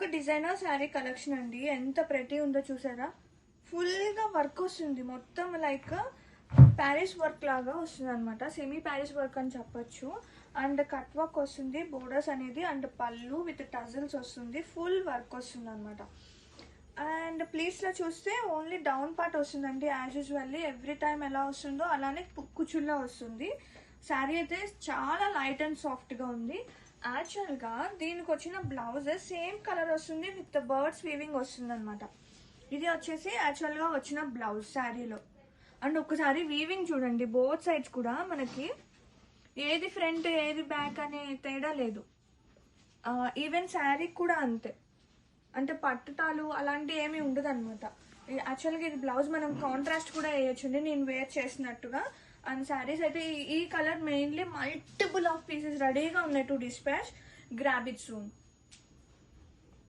ఒక designer sari collection అండి. ఎంత ప్రెటీ ఉందో చూసారా. ఫుల్గా వర్క్ వస్తుంది, మొత్తం లైక్ ప్యారిస్ వర్క్ లాగా వస్తుంది అనమాట. సెమీ ప్యారిస్ వర్క్ అని చెప్పొచ్చు. అండ్ కట్ వర్క్ వస్తుంది, బోర్డర్స్ అనేది, అండ్ పళ్ళు విత్ టజల్స్ వస్తుంది, ఫుల్ వర్క్ వస్తుంది అనమాట. అండ్ ప్లీస్లో చూస్తే ఓన్లీ డౌన్ పార్ట్ వస్తుందండి. యాజ్ యూజువల్లీ ఎవ్రీ టైం ఎలా వస్తుందో అలానే కుచ్చుల్లో వస్తుంది. శారీ అయితే చాలా లైట్ అండ్ సాఫ్ట్గా ఉంది. యాక్చువల్గా దీనికి వచ్చిన బ్లౌజ్ సేమ్ కలర్ వస్తుంది విత్ బర్డ్స్ వీవింగ్ వస్తుంది అనమాట. ఇది వచ్చేసి యాక్చువల్గా వచ్చిన బ్లౌజ్ శారీలో. అండ్ ఒకసారి వీవింగ్ చూడండి, బోత్ సైడ్స్ కూడా మనకి ఏది ఫ్రంట్ ఏది బ్యాక్ అనే తేడా లేదు. ఈవెన్ శారీ కూడా అంతే, అంటే పట్టుటాలు అలాంటివి ఏమీ ఉండదు అనమాట. యాక్చువల్గా ఇది బ్లౌజ్ మనం కాంట్రాస్ట్ కూడా వేయొచ్చండి, నేను వేర్ చేసినట్టుగా. అండ్ శారీస్ అయితే ఈ colour mainly multiple of pieces రెడీగా ఉన్నాయి to dispatch. Grab it soon.